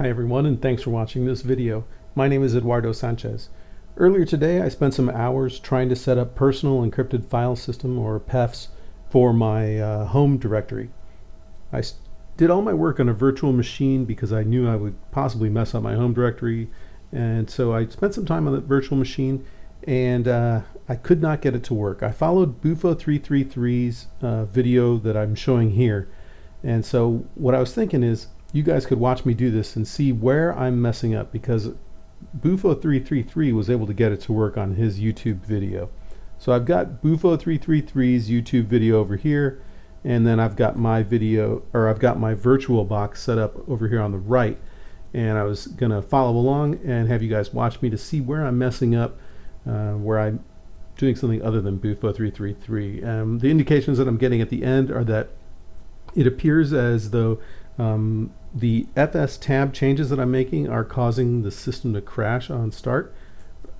Hi everyone, and thanks for watching this video. My name is Eduardo Sanchez. Earlier today I spent some hours trying to set up Personal Encrypted File System, or PEFS, for my home directory. I did all my work on a virtual machine because I knew I would possibly mess up my home directory, and so I spent some time on the virtual machine and I could not get it to work. I followed Bufo333's video that I'm showing here, and so what I was thinking is you guys could watch me do this and see where I'm messing up, because Bufo333 was able to get it to work on his YouTube video. So I've got Bufo333's YouTube video over here, and then I've got my video, or I've got my virtual box set up over here on the right, and I was gonna follow along and have you guys watch me to see where I'm messing up, where I'm doing something other than Bufo333. The indications that I'm getting at the end are that it appears as though the FS tab changes that I'm making are causing the system to crash on start,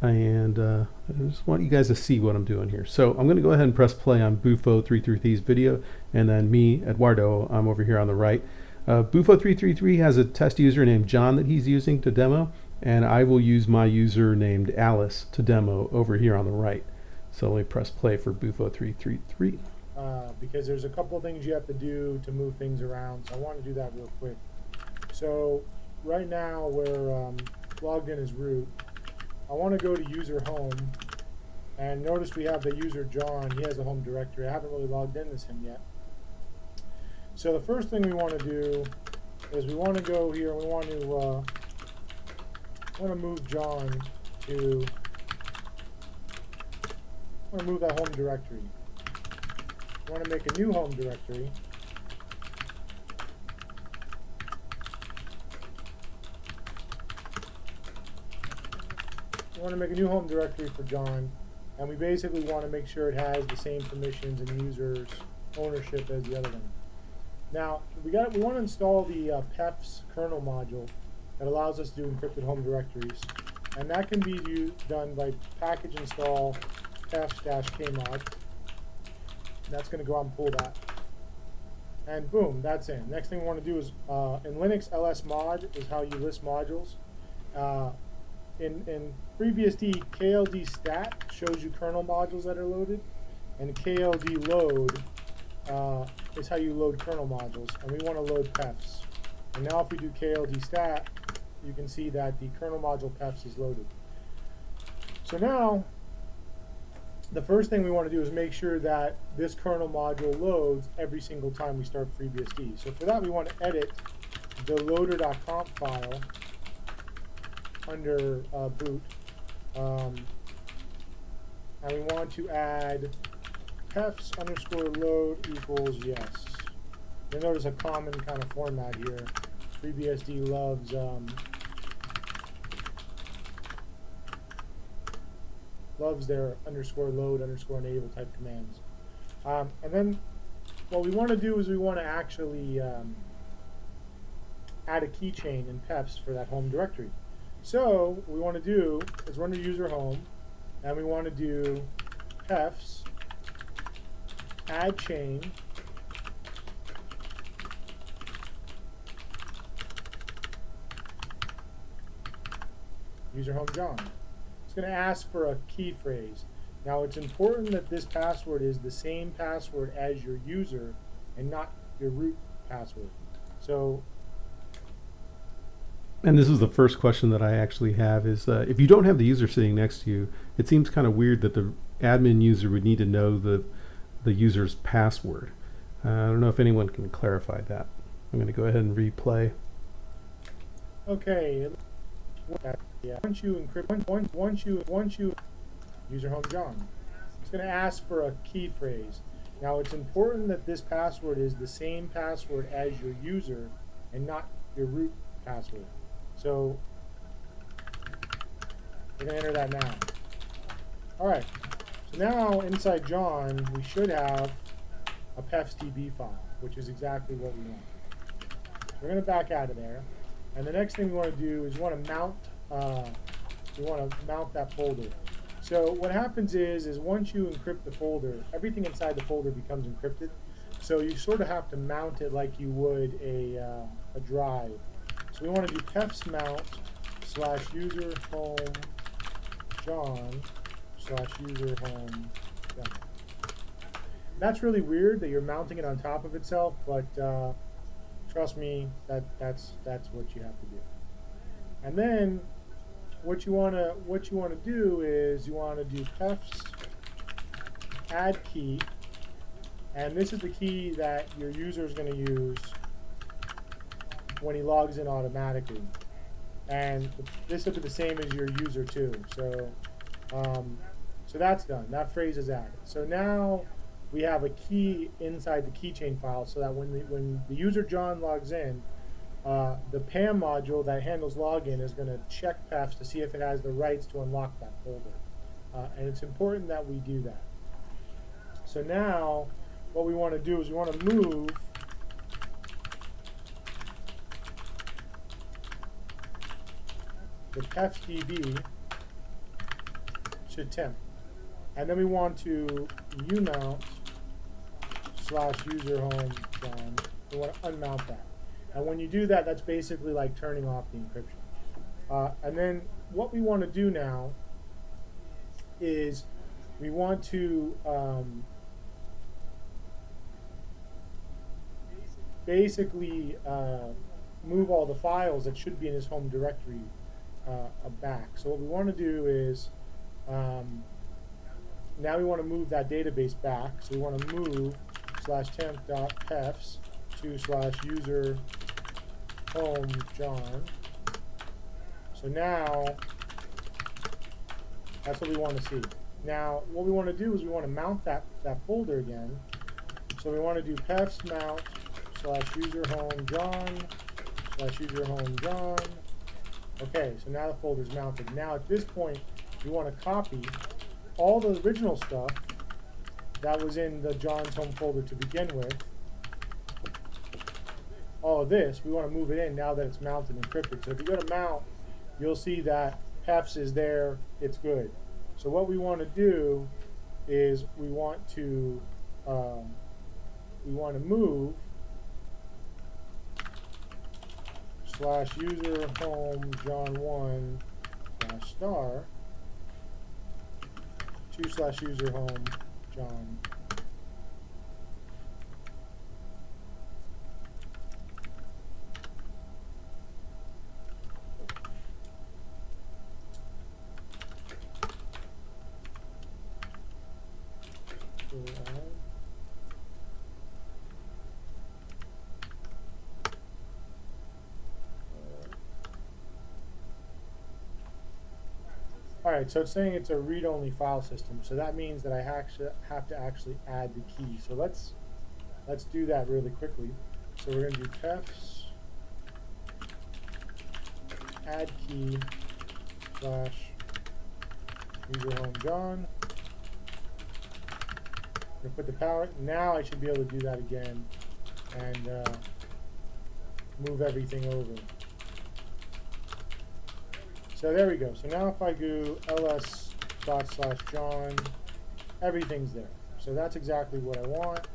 and I just want you guys to see what I'm doing here. So I'm going to go ahead and press play on Bufo333's video, and then me, Eduardo, I'm over here on the right. Bufo333 has a test user named John that he's using to demo, and I will use my user named Alice to demo over here on the right. So let me press play for Bufo333. Because there's a couple of things you have to do to move things around, so I want to do that real quick. So right now we're logged in as root. I want to go to user home, and notice we have the user John. He has a home directory. I haven't really logged in as him yet. So the first thing we want to do is we want to go here. We want to move John to. I want to move that home directory. I want to make a new home directory. We want to make a new home directory for John, and we basically want to make sure it has the same permissions and users ownership as the other one. Now we want to install the PEFS kernel module that allows us to do encrypted home directories, and that can be done by package install PEFS-kmod. That's going to go out and pull that, and boom, that's in. Next thing we want to do is in Linux, ls mod is how you list modules. In FreeBSD, KLD stat shows you kernel modules that are loaded, and KLD load is how you load kernel modules, and we want to load PEFS. And now if we do KLD stat, you can see that the kernel module PEFS is loaded. So now the first thing we want to do is make sure that this kernel module loads every single time we start FreeBSD. So for that, we want to edit the loader.conf file under boot, and we want to add PEFS_load equals yes. You'll notice a common kind of format here. FreeBSD loves their _load_enable type commands. And then what we want to do is we want to actually add a keychain in PEFS for that home directory. So what we want to do is run to user home, and we want to do PEFS add chain user home John. It's going to ask for a key phrase. Now it's important that this password is the same password as your user and not your root password. So, and this is the first question that I actually have is if you don't have the user sitting next to you, it seems kind of weird that the admin user would need to know the user's password. I don't know if anyone can clarify that. I'm going to go ahead and replay. Okay. Yeah. Once you user home John, it's going to ask for a key phrase. Now it's important that this password is the same password as your user and not your root password. So we're going to enter that now. All right. So now inside John, we should have a PEFSDB file, which is exactly what we want. We're going to back out of there, and the next thing we want to do is we want to mount that folder. So what happens is once you encrypt the folder, everything inside the folder becomes encrypted. So you sort of have to mount it like you would a drive. So we want to do PEFS mount / user home John / user home John. That's really weird that you're mounting it on top of itself, but trust me, that's what you have to do. And then what you want to do is you want to do PEFS add key, and this is the key that your user is going to use when he logs in automatically. And this will be the same as your user too. So so that's done. That phrase is added. So now we have a key inside the keychain file, so that when the user John logs in, the PAM module that handles login is going to check PEFS to see if it has the rights to unlock that folder. And it's important that we do that. So now what we want to do is we want to move the PEFSDB to temp. And then we want to umount / user home John. We want to unmount that. And when you do that, that's basically like turning off the encryption. And then what we want to do now is we want to basically move all the files that should be in his home directory back. So what we want to do is now we want to move that database back. So we want to move /temp.pefs to / user home John. So now that's what we want to see. Now what we want to do is we want to mount that folder again. So we want to do PEFS mount / user home John / user home John. Okay, so now the folder is mounted. Now at this point, we want to copy all the original stuff that was in the John's home folder to begin with. All of this, we want to move it in now that it's mounted and encrypted. So if you go to mount, you'll see that PEFS is there, it's good. So what we want to do is we want to move / user home John1 / to / user home John. Alright, so it's saying it's a read-only file system, so that means that I have to actually add the key. So let's do that really quickly. So we're going to do PEFS add key / user home John. I'm going to put the power. Now I should be able to do that again and move everything over. So there we go. So now if I do ls./John, everything's there. So that's exactly what I want.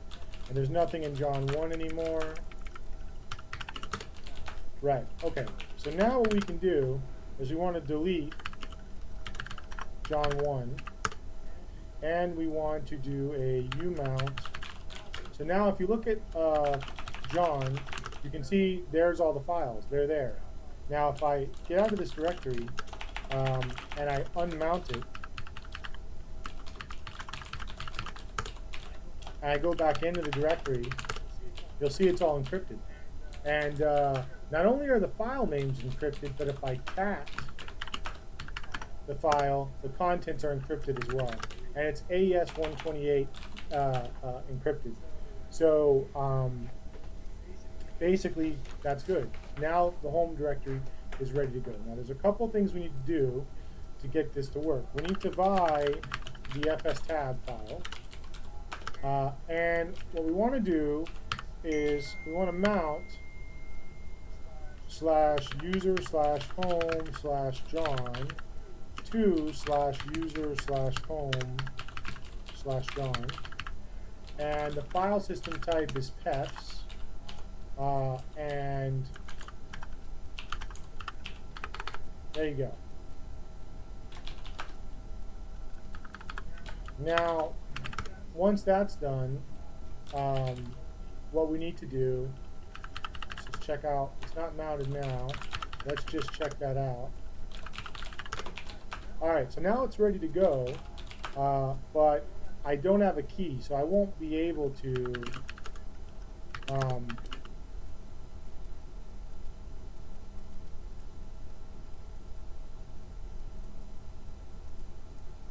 And there's nothing in John 1 anymore. Right, okay. So now what we can do is we want to delete John 1. And we want to do a umount. So now if you look at John, you can see there's all the files. They're there. Now if I get out of this directory and I unmount it, and I go back into the directory, you'll see it's all encrypted. And not only are the file names encrypted, but if I cat the file, the contents are encrypted as well. And it's AES 128 encrypted. So basically, that's good. Now the home directory is ready to go. Now there's a couple things we need to do to get this to work. We need to buy the FS tab file. And what we want to do is we want to mount /user /home /John to /user /home /John. And the file system type is PEFS. And There you go. Now, once that's done, what we need to do is just check out, it's not mounted now. Let's just check that out. Alright, so now it's ready to go, but I don't have a key, so I won't be able to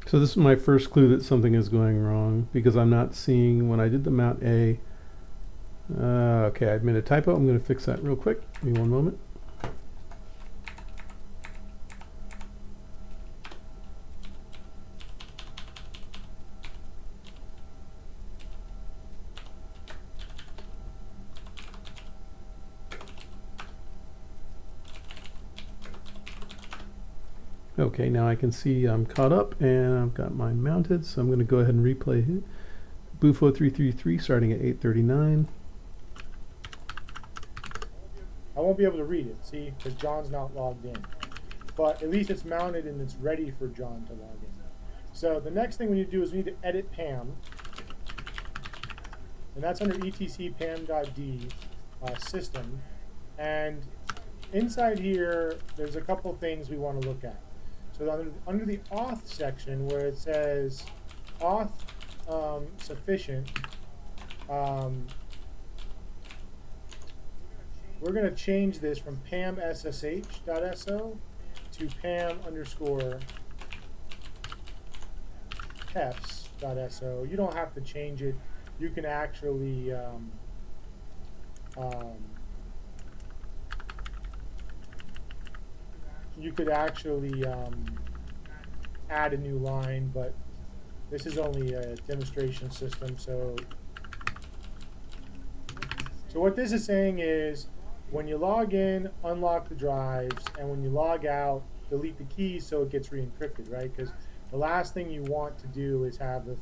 So this is my first clue that something is going wrong, because I'm not seeing when I did the mount A. Okay, I made a typo. I'm going to fix that real quick. Give me one moment. Okay, now I can see I'm caught up and I've got mine mounted, so I'm going to go ahead and replay it. Bufo 333 starting at 8:39. I won't be able to read it, see, because John's not logged in. But at least it's mounted and it's ready for John to log in. So the next thing we need to do is we need to edit PAM. And that's under etc pam.d system. And inside here, there's a couple things we want to look at. So under the auth section where it says auth sufficient, we're going to change this from pam.ssh.so to pam_PEFS.so. You don't have to change it. You can actually add a new line, but this is only a demonstration system. So what this is saying is, when you log in, unlock the drives, and when you log out, delete the keys so it gets re-encrypted, right? Because the last thing you want to do is have the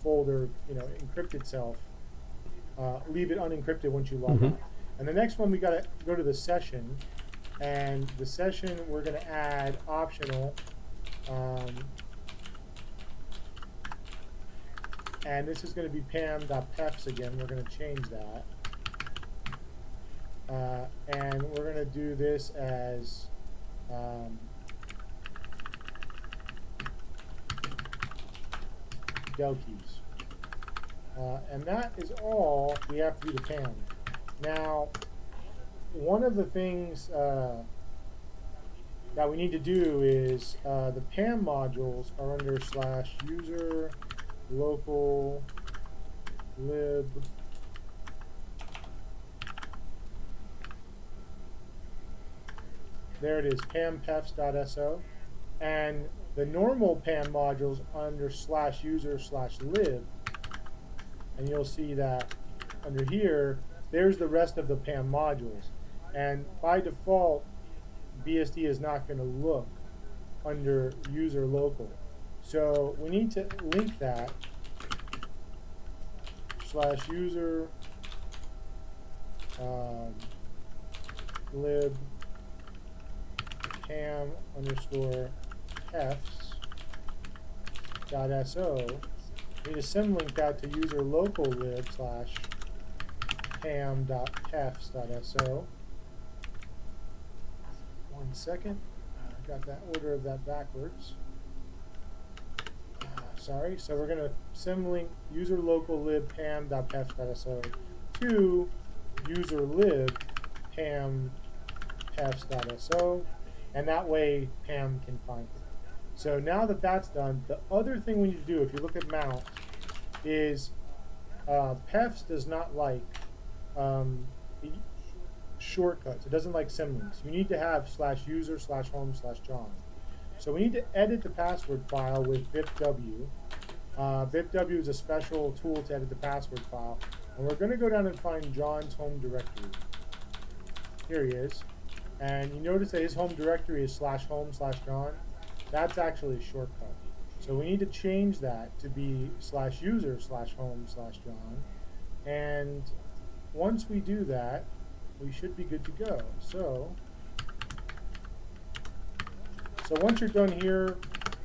folder, encrypt itself. Leave it unencrypted once you log out. And the next one, we got to go to the session, and the session we're going to add optional, and this is going to be pam.pefs again. We're going to change that. And we're going to do this as del keys. And that is all we have to do to PAM. Now, one of the things that we need to do is the PAM modules are under /user local lib there it is, pam_pefs.so, and the normal PAM modules under /user/lib, and you'll see that under here, there's the rest of the PAM modules, and by default, BSD is not going to look under user local, so we need to link that /user lib pam_pefs.so. We need to symlink that to user local lib /pam.pefs.so. One second, I got that order of that backwards. Sorry, so we're going to symlink user local lib pam.pefs.so to user lib pam_pefs.so. And that way PAM can find it. So now that that's done, the other thing we need to do, if you look at mount, is PEFS does not like shortcuts. It doesn't like symlinks. You need to have /user/home/John. So we need to edit the password file with vipw. Vipw is a special tool to edit the password file. And we're going to go down and find John's home directory. Here he is. And you notice that his home directory is /home/John. That's actually a shortcut. So we need to change that to be /user/home/John. And once we do that, we should be good to go. So So once you're done here,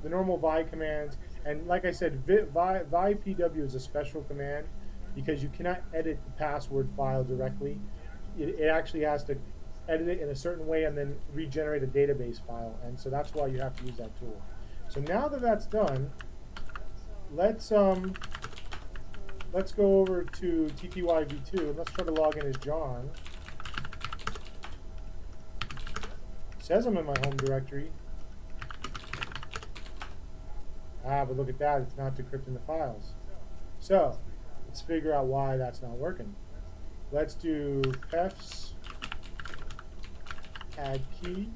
the normal vi commands, and like I said, vi pw is a special command because you cannot edit the password file directly. It actually has to edit it in a certain way and then regenerate a database file, and so that's why you have to use that tool. So now that that's done, let's go over to ttyv2 and let's try to log in as John. It says I'm in my home directory. But look at that, it's not decrypting the files. So let's figure out why that's not working. Let's do PEFS add key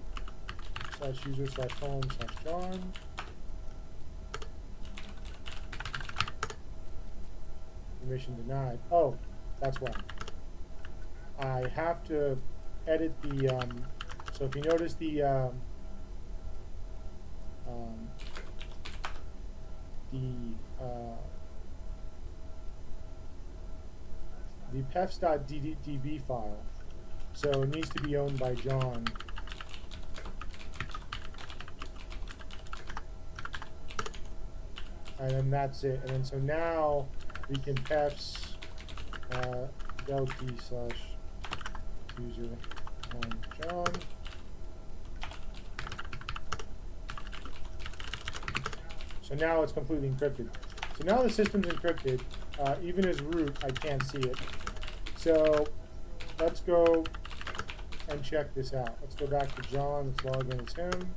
/user/home/John. Permission denied. Oh, that's why. I have to edit the, so if you notice the PEFS.db file, so it needs to be owned by John. And then that's it. And then so now we can PEFS del key /user home John. So now it's completely encrypted. So now the system's encrypted. Even as root, I can't see it. So let's go and check this out. Let's go back to John. Let's log in as him.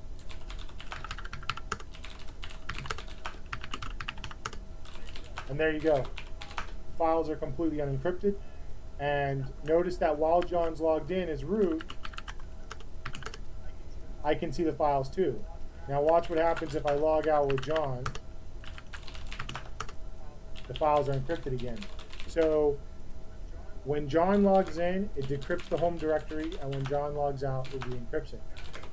And there you go. The files are completely unencrypted. And notice that while John's logged in as root, I can see the files too. Now watch what happens if I log out with John. The files are encrypted again. So when John logs in, it decrypts the home directory, and when John logs out, it re-encrypts it.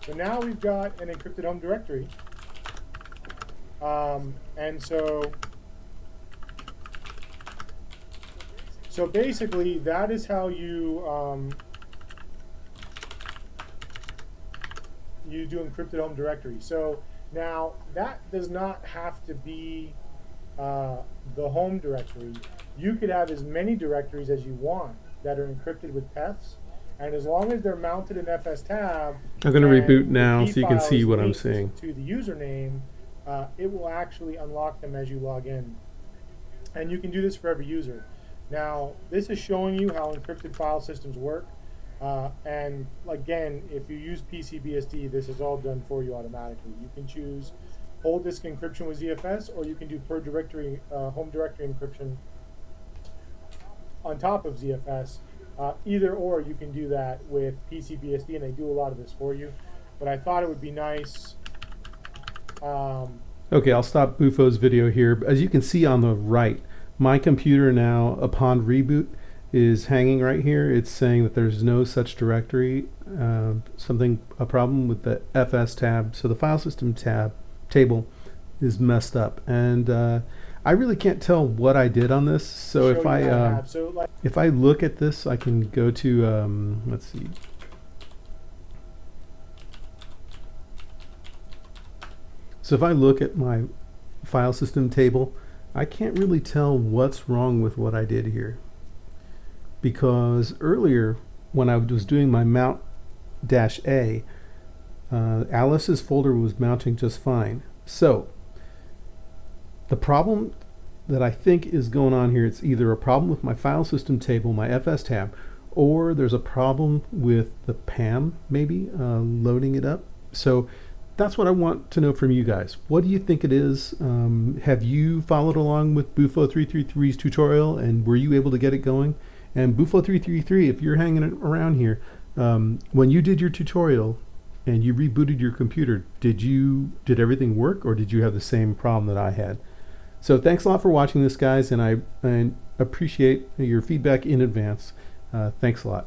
So now we've got an encrypted home directory. And so basically, that is how you you do encrypted home directory. So now that does not have to be the home directory. You could have as many directories as you want that are encrypted with PEFS, and as long as they're mounted in FS tab, I'm going to reboot now so you can see what I'm seeing. To the username, it will actually unlock them as you log in, and you can do this for every user. Now, this is showing you how encrypted file systems work. And again, if you use PCBSD, this is all done for you automatically. You can choose whole disk encryption with ZFS, or you can do per directory, home directory encryption on top of ZFS. Either or, you can do that with PCBSD, and they do a lot of this for you. But I thought it would be nice. Okay, I'll stop Bufo's video here. As you can see on the right, my computer now, upon reboot, is hanging right here. It's saying that there's no such directory, a problem with the FS tab. So the file system table is messed up, and I really can't tell what I did on this. So if I look at this, I can go to let's see. So if I look at my file system table, I can't really tell what's wrong with what I did here, because earlier when I was doing my mount-a, Alice's folder was mounting just fine. So the problem that I think is going on here, it's either a problem with my file system table, my FS tab, or there's a problem with the PAM maybe loading it up. So that's what I want to know from you guys. What do you think it is? Have you followed along with Bufo333's tutorial, and were you able to get it going? And Bufo333, if you're hanging around here, when you did your tutorial and you rebooted your computer, did everything work, or did you have the same problem that I had? So thanks a lot for watching this, guys, and I appreciate your feedback in advance. Thanks a lot.